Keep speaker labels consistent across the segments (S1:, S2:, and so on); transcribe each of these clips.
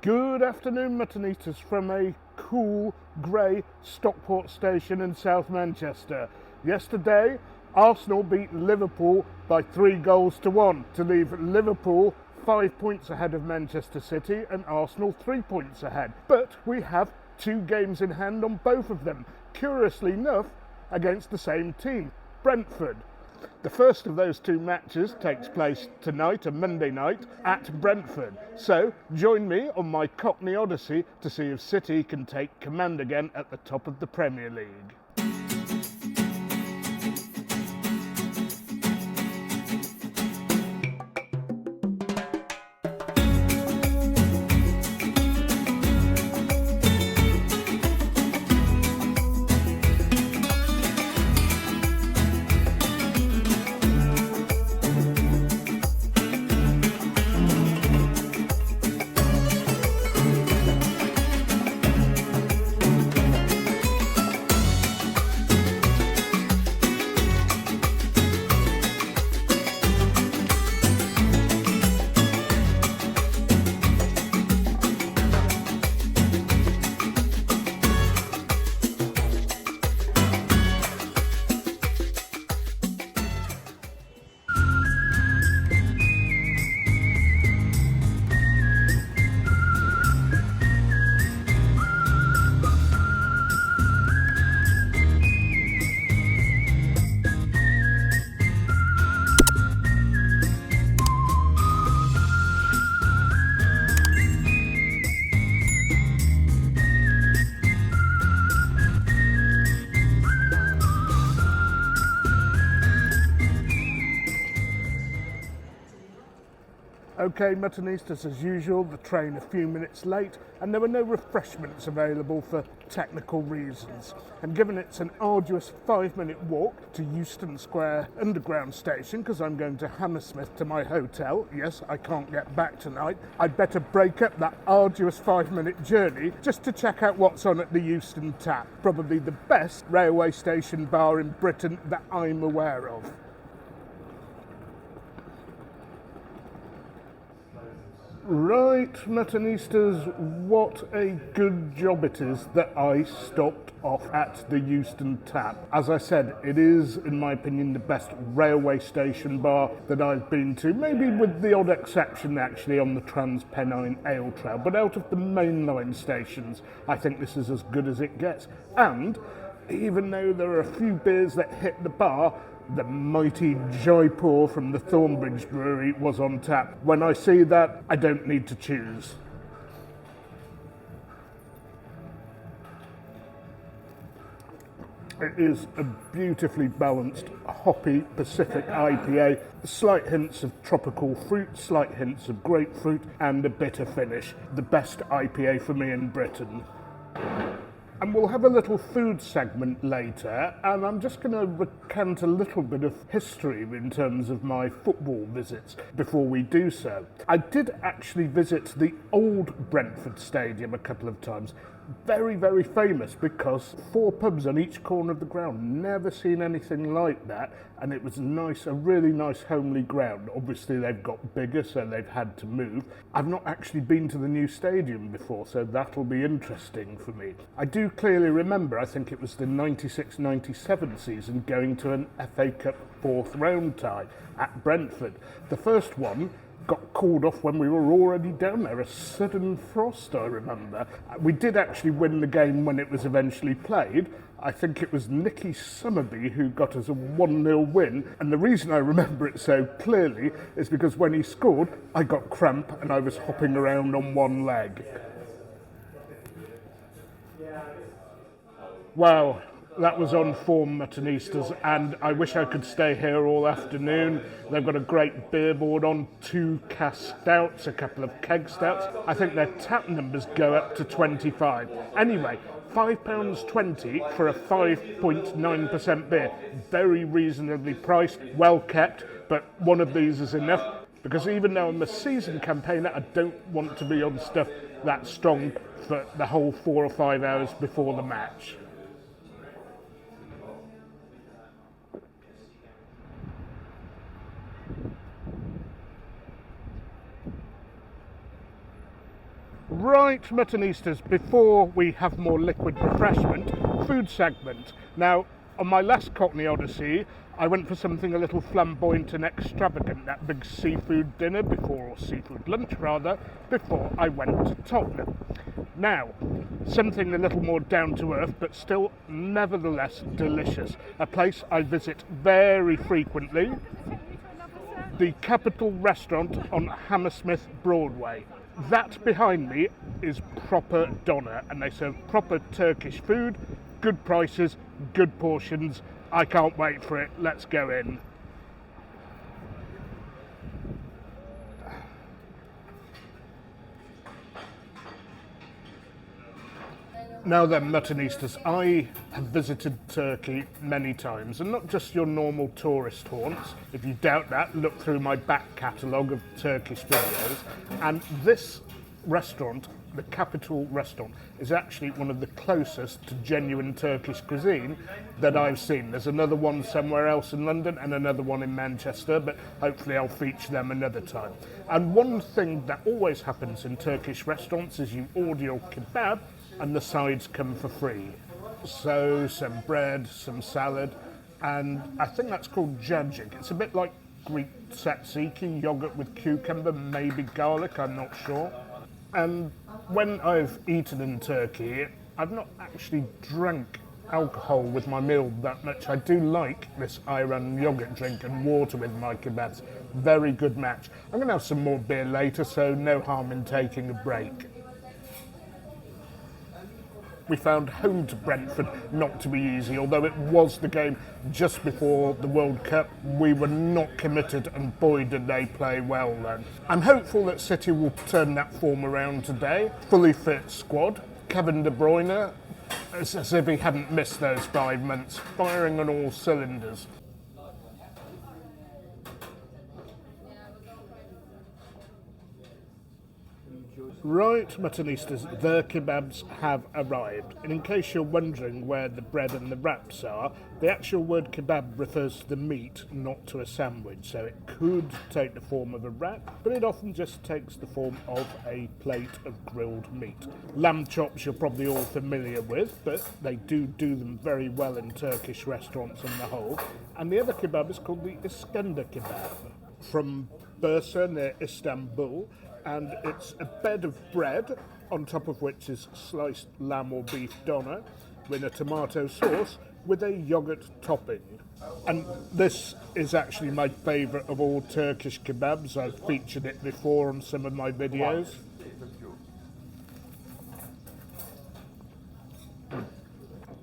S1: Good afternoon, Mutton eaters, from a cool, grey Stockport station in South Manchester. Yesterday, Arsenal beat Liverpool by 3-1 to leave Liverpool 5 points ahead of Manchester City and Arsenal 3 points ahead. But we have 2 games in hand on both of them, curiously enough, against the same team, Brentford. The first of those 2 matches takes place tonight, a Monday night, at Brentford. So join me on my Cockney Odyssey to see if City can take command again at the top of the Premier League. Okay, Muttonistas, as usual, the train a few minutes late, and there were no refreshments available for technical reasons. And given it's an arduous 5-minute walk to Euston Square Underground station, because I'm going to Hammersmith to my hotel, yes, I can't get back tonight, I'd better break up that arduous 5-minute journey just to check out what's on at the Euston Tap, probably the best railway station bar in Britain that I'm aware of. Right, Muttonistas, what a good job it is that I stopped off at the Euston Tap. As I said, it is, in my opinion, the best railway station bar that I've been to, maybe with the odd exception actually on the Trans-Pennine Ale Trail, but out of the mainline stations, I think this is as good as it gets. And even though there are a few beers that hit the bar, the mighty Jaipur from the Thornbridge Brewery was on tap. When I see that, I don't need to choose. It is a beautifully balanced, hoppy Pacific IPA, slight hints of tropical fruit, slight hints of grapefruit, and a bitter finish. The best IPA for me in Britain. And we'll have a little food segment later, and I'm just going to recant a little bit of history in terms of my football visits before we do so. I did actually visit the old Brentford Stadium a couple of times. Very, very famous because 4 pubs on each corner of the ground. Never seen anything like that, and it was nice, a really nice homely ground. Obviously they've got bigger, so they've had to move. I've not actually been to the new stadium before, so that'll be interesting for me. I do clearly remember, I think it was the 96-97 season, going to an FA Cup 4th round tie at Brentford. The first one got called off when we were already down there, a sudden frost, I remember. We did actually win the game when it was eventually played. I think it was Nicky Summerby who got us a 1-0 win, and the reason I remember it so clearly is because when he scored, I got cramp and I was hopping around on one leg. Wow. That was on form, Muttonistas, and I wish I could stay here all afternoon. They've got a great beer board on, 2 cask stouts, a couple of keg stouts. I think their tap numbers go up to 25. Anyway, £5.20 for a 5.9% beer. Very reasonably priced, well kept, but one of these is enough, because even though I'm a season campaigner, I don't want to be on stuff that strong for the whole 4 or 5 hours before the match. Right, Muttonistas, before we have more liquid refreshment, food segment. Now, on my last Cockney Odyssey, I went for something a little flamboyant and extravagant, that big seafood dinner or seafood lunch rather, before I went to Tottenham. Now, something a little more down to earth, but still nevertheless delicious. A place I visit very frequently, the Capital Restaurant on Hammersmith Broadway. That behind me is proper doner, and they serve proper Turkish food, good prices, good portions. I can't wait for it. Let's go in. Now then, Muttonistas, I have visited Turkey many times, and not just your normal tourist haunts. If you doubt that, look through my back catalogue of Turkish videos. And this restaurant, the Capital Restaurant, is actually one of the closest to genuine Turkish cuisine that I've seen. There's another one somewhere else in London and another one in Manchester, but hopefully I'll feature them another time. And one thing that always happens in Turkish restaurants is you order your kebab and the sides come for free. So some bread, some salad, and I think that's called cacik. It's a bit like Greek tzatziki, yogurt with cucumber, maybe garlic, I'm not sure. And when I've eaten in Turkey, I've not actually drank alcohol with my meal that much. I do like this ayran yogurt drink and water with my kebabs. Very good match. I'm going to have some more beer later, so no harm in taking a break. We found home to Brentford not to be easy, although it was the game just before the World Cup. We were not committed, and boy did they play well then. I'm hopeful that City will turn that form around today. Fully fit squad. Kevin De Bruyne, as if he hadn't missed those 5 months, firing on all cylinders. Right, Muttonistas, the kebabs have arrived. And in case you're wondering where the bread and the wraps are, the actual word kebab refers to the meat, not to a sandwich. So it could take the form of a wrap, but it often just takes the form of a plate of grilled meat. Lamb chops you're probably all familiar with, but they do them very well in Turkish restaurants on the whole. And the other kebab is called the Iskender kebab, from Bursa near Istanbul. And it's a bed of bread, on top of which is sliced lamb or beef doner, with a tomato sauce, with a yoghurt topping. And this is actually my favourite of all Turkish kebabs. I've featured it before on some of my videos.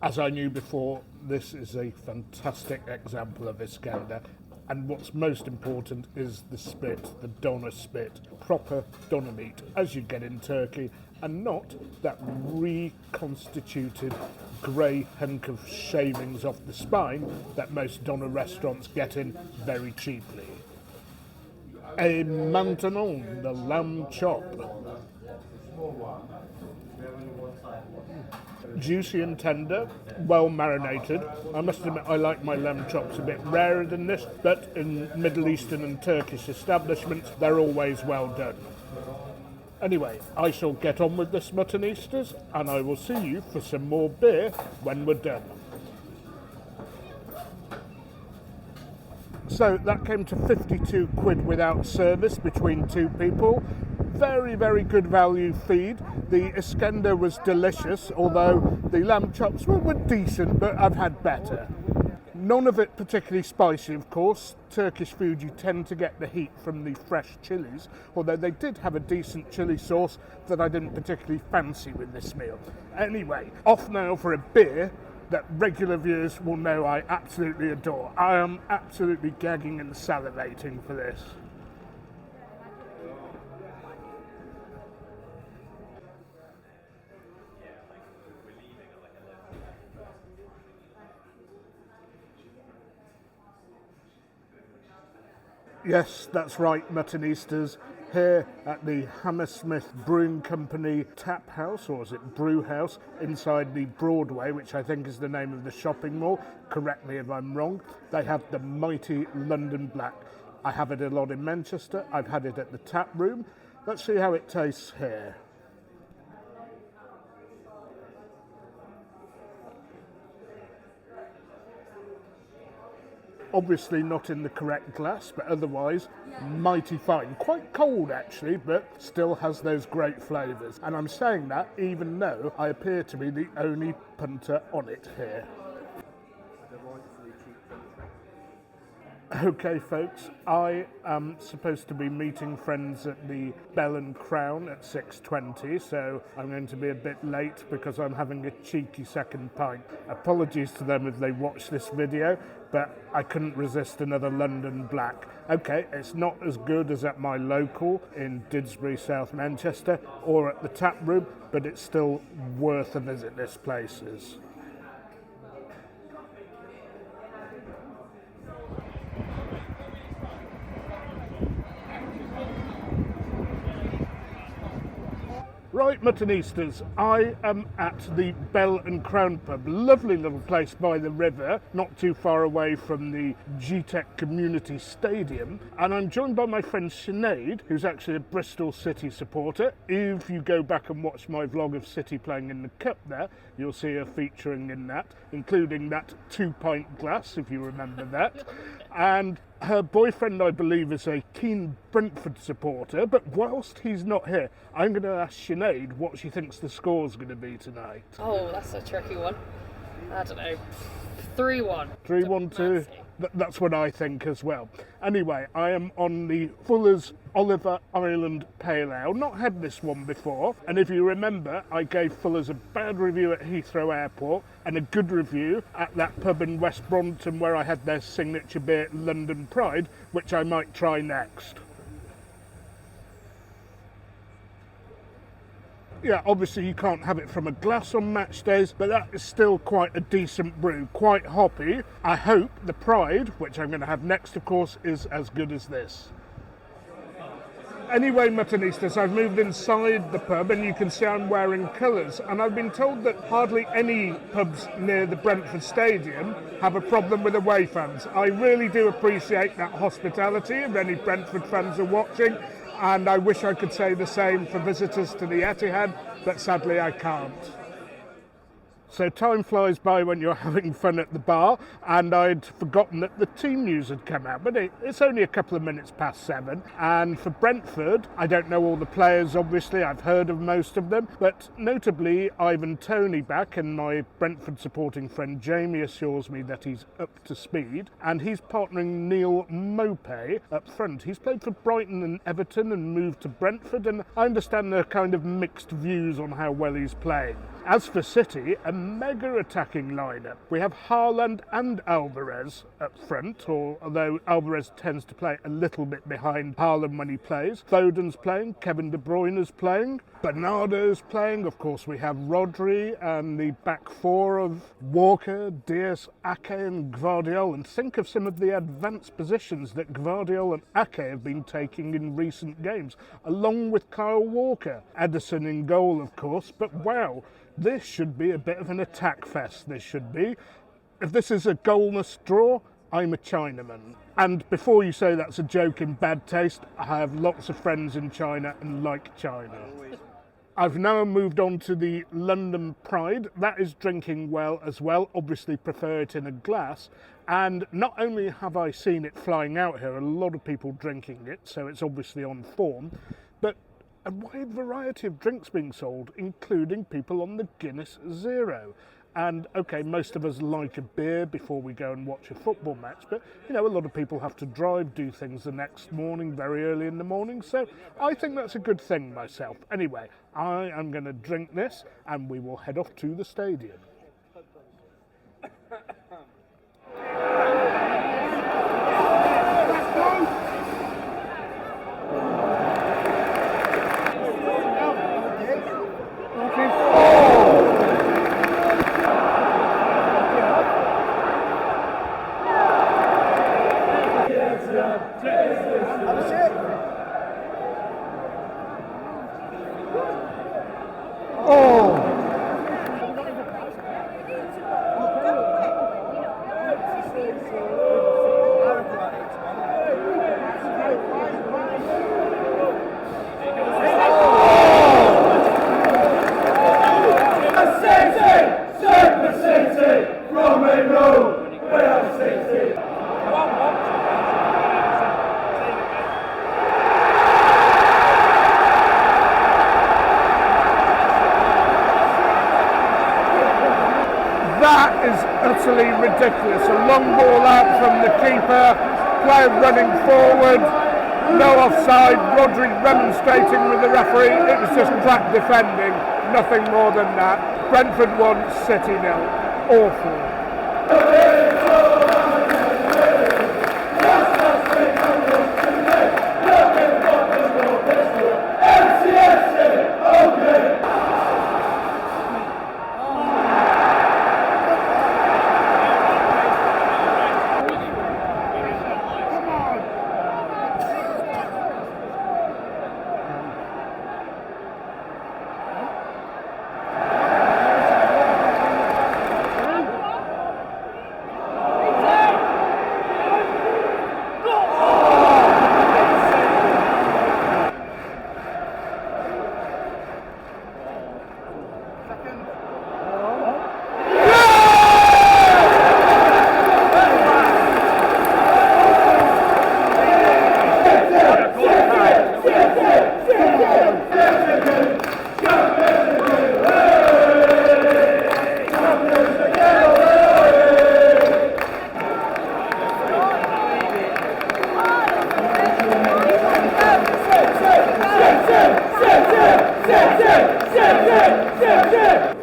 S1: As I knew before, this is a fantastic example of Iskender. And what's most important is the spit, the doner spit, proper doner meat, as you get in Turkey, and not that reconstituted grey hunk of shavings off the spine that most doner restaurants get in very cheaply. Et maintenant, the lamb chop. Juicy and tender, well marinated. I must admit I like my lamb chops a bit rarer than this, but in Middle Eastern and Turkish establishments they're always well done. Anyway, I shall get on with this, Muttonistas, and I will see you for some more beer when we're done. So that came to 52 quid without service between two people. Very, very good value feed. The Iskender was delicious, although the lamb chops were decent, but I've had better. None of it particularly spicy, of course. Turkish food, you tend to get the heat from the fresh chilies, although they did have a decent chili sauce that I didn't particularly fancy with this meal. Anyway, off now for a beer that regular viewers will know I absolutely adore. I am absolutely gagging and salivating for this. Yes, that's right, Muttonistas. Here at the Hammersmith Brewing Company Tap House, or is it Brew House, inside the Broadway, which I think is the name of the shopping mall. Correct me if I'm wrong. They have the mighty London Black. I have it a lot in Manchester. I've had it at the tap room. Let's see how it tastes here. Obviously not in the correct glass, but otherwise mighty fine. Quite cold actually, but still has those great flavours. And I'm saying that even though I appear to be the only punter on it here. Okay folks, I am supposed to be meeting friends at the Bell and Crown at 6:20, so I'm going to be a bit late because I'm having a cheeky second pint. Apologies to them if they watch this video, but I couldn't resist another London Black. Okay, it's not as good as at my local in Didsbury, South Manchester, or at the Tap Room, but it's still worth a visit. This place is. Right, Muttonistas, I am at the Bell and Crown pub, lovely little place by the river, not too far away from the GTEC Community Stadium, and I'm joined by my friend Sinead, who's actually a Bristol City supporter. If you go back and watch my vlog of City playing in the Cup there, you'll see her featuring in that, including that 2-pint glass, if you remember that. And her boyfriend, I believe, is a keen Brentford supporter, but whilst he's not here, I'm going to ask Sinead what she thinks the score's going to be tonight.
S2: Oh, that's a tricky one. I don't know. 3-1.
S1: 3-1 to... That's what I think as well. Anyway, I am on the Fuller's Oliver Island Pale Ale. Not had this one before, and if you remember, I gave Fuller's a bad review at Heathrow Airport and a good review at that pub in West Brompton where I had their signature beer, London Pride, which I might try next. Yeah, obviously you can't have it from a glass on match days, but that is still quite a decent brew, quite hoppy. I hope the Pride, which I'm going to have next of course, is as good as this. Anyway, Muttonistas, I've moved inside the pub and you can see I'm wearing colours, and I've been told that hardly any pubs near the Brentford Stadium have a problem with away fans. I really do appreciate that hospitality if any Brentford fans are watching, and I wish I could say the same for visitors to the Etihad, but sadly I can't. So time flies by when you're having fun at the bar, and I'd forgotten that the team news had come out, but it's only a couple of minutes past 7. And for Brentford, I don't know all the players obviously, I've heard of most of them, but notably Ivan Toney back, and my Brentford supporting friend Jamie assures me that he's up to speed, and he's partnering Neil Maupay up front. He's played for Brighton and Everton and moved to Brentford, and I understand there are kind of mixed views on how well he's playing. As for City, a mega attacking lineup. We have Haaland and Alvarez up front, although Alvarez tends to play a little bit behind Haaland when he plays. Foden's playing, Kevin De Bruyne's playing, Bernardo's playing, of course we have Rodri, and the back four of Walker, Diaz, Ake and Gvardiol. And think of some of the advanced positions that Gvardiol and Ake have been taking in recent games, along with Kyle Walker. Ederson in goal, of course, but wow, this should be a bit of an attack fest, this should be. If this is a goalless draw, I'm a Chinaman. And before you say that's a joke in bad taste, I have lots of friends in China and like China. I've now moved on to the London Pride. That is drinking well as well, obviously prefer it in a glass. And not only have I seen it flying out here, a lot of people drinking it, so it's obviously on form, but a wide variety of drinks being sold, including people on the Guinness Zero. And okay, most of us like a beer before we go and watch a football match, but you know, a lot of people have to drive, do things the next morning, very early in the morning, so I think that's a good thing myself. Anyway, I am going to drink this and we will head off to the stadium. That is utterly ridiculous. A long ball out from the keeper, player running forward, no offside, Rodri remonstrating with the referee. It was just crap defending, nothing more than that. Brentford 1, City 0. Awful.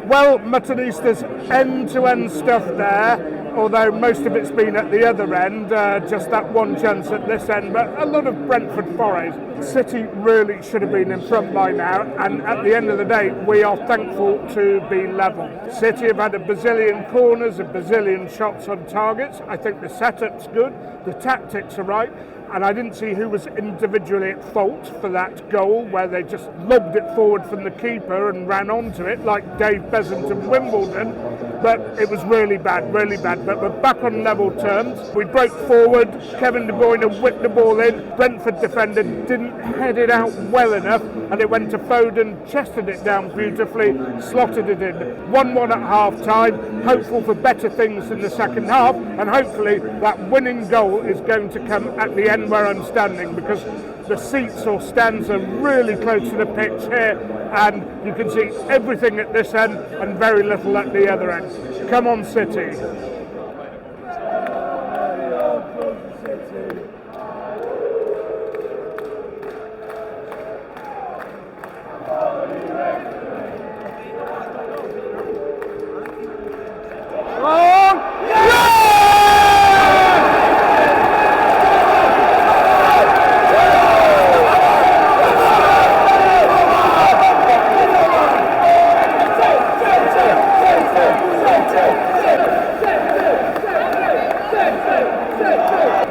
S1: Well, Muttonistas end-to-end stuff there, although most of it's been at the other end, just that one chance at this end, but a lot of Brentford forays. City really should have been in front by now, and at the end of the day, we are thankful to be level. City have had a bazillion corners, a bazillion shots on targets. I think the setup's good, the tactics are right, and I didn't see who was individually at fault for that goal where they just lobbed it forward from the keeper and ran onto it like Dave Besant of Wimbledon, but it was really bad, but we're back on level terms. We broke forward, Kevin De Bruyne whipped the ball in, Brentford defender didn't head it out well enough, and it went to Foden, chested it down beautifully, slotted it in. 1-1 at half time, hopeful for better things in the second half, and hopefully that winning goal is going to come at the end where I'm standing, because the seats or stands are really close to the pitch here, and you can see everything at this end and very little at the other end. Come on, City.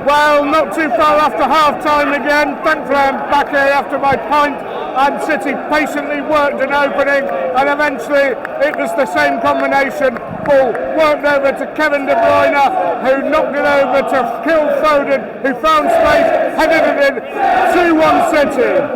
S1: Well, not too far after half-time again. Thankfully I'm back here after my pint, and City patiently worked an opening, and eventually it was the same combination. Ball worked over to Kevin De Bruyne, who knocked it over to Phil Foden, who found space, headed it in. 2-1 City.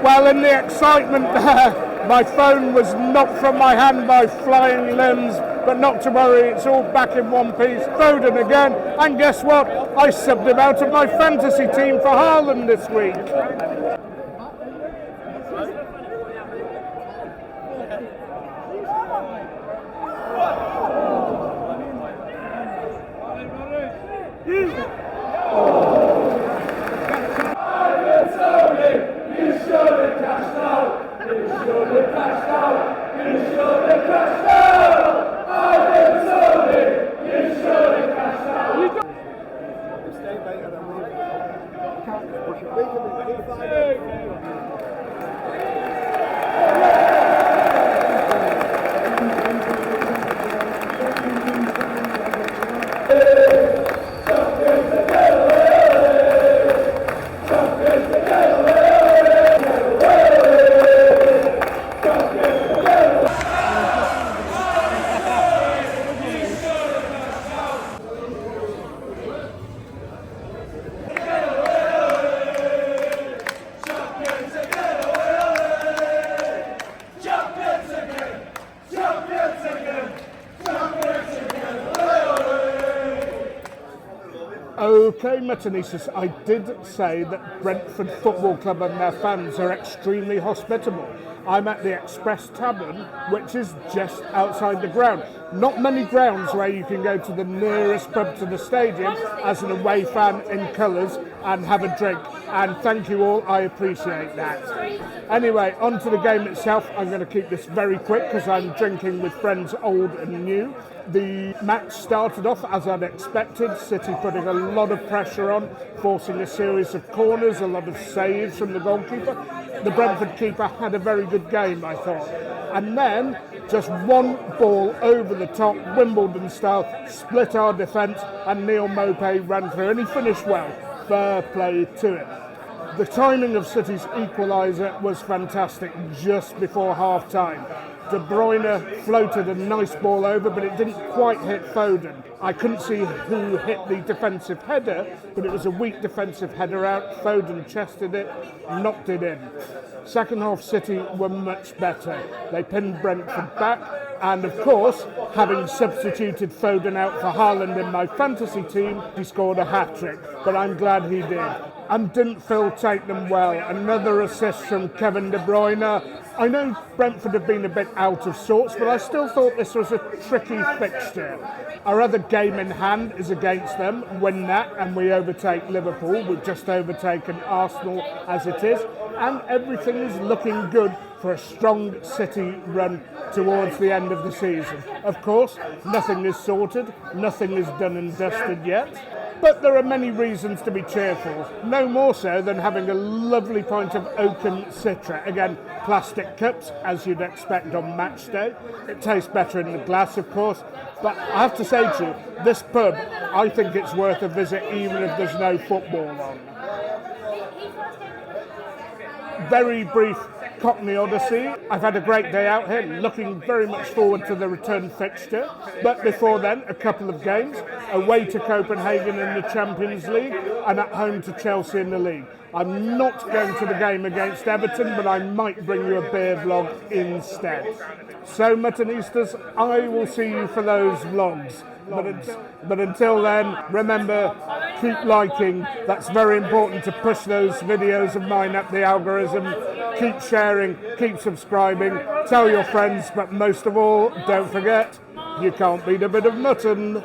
S1: Well, in the excitement there, my phone was knocked from my hand by flying limbs, but not to worry, it's all back in one piece. Foden again, and guess what? I subbed him out of my fantasy team for Haaland this week. Okay, Muttonistas, I did say that Brentford Football Club and their fans are extremely hospitable. I'm at the Express Tavern, which is just outside the ground. Not many grounds where you can go to the nearest pub to the stadium as an away fan in colours and have a drink. And thank you all, I appreciate that. Anyway, on to the game itself. I'm going to keep this very quick because I'm drinking with friends old and new. The match started off as I'd expected, City putting a lot of pressure on, forcing a series of corners, a lot of saves from the goalkeeper. The Brentford keeper had a very good game, I thought. And then, just one ball over the top, Wimbledon style, split our defence, and Neil Maupay ran through, and he finished well. Fair play to him. The timing of City's equaliser was fantastic just before half-time. De Bruyne floated a nice ball over, but it didn't quite hit Foden. I couldn't see who hit the defensive header, but it was a weak defensive header out. Foden chested it, knocked it in. Second half, City were much better. They pinned Brentford back, and of course, having substituted Foden out for Haaland in my fantasy team, he scored a hat-trick, but I'm glad he did. And didn't Phil take them well? Another assist from Kevin De Bruyne. I know Brentford have been a bit out of sorts, but I still thought this was a tricky fixture. Our other game in hand is against them. Win that and we overtake Liverpool. We've just overtaken Arsenal as it is. And everything is looking good for a strong City run towards the end of the season. Of course, nothing is sorted, nothing is done and dusted yet. But there are many reasons to be cheerful, no more so than having a lovely pint of Oaken Citra. Again, plastic cups, as you'd expect on match day. It tastes better in the glass, of course, but I have to say to you, this pub, I think it's worth a visit even if there's no football on. Very brief Cockney Odyssey. I've had a great day out here, looking very much forward to the return fixture. But before then, a couple of games, away to Copenhagen in the Champions League and at home to Chelsea in the league. I'm not going to the game against Everton, but I might bring you a beer vlog instead. So, Muttonistas, I will see you for those vlogs. But until then, remember, keep liking. That's very important to push those videos of mine up the algorithm. Keep sharing, keep subscribing, tell your friends, but most of all, don't forget, you can't beat a bit of mutton.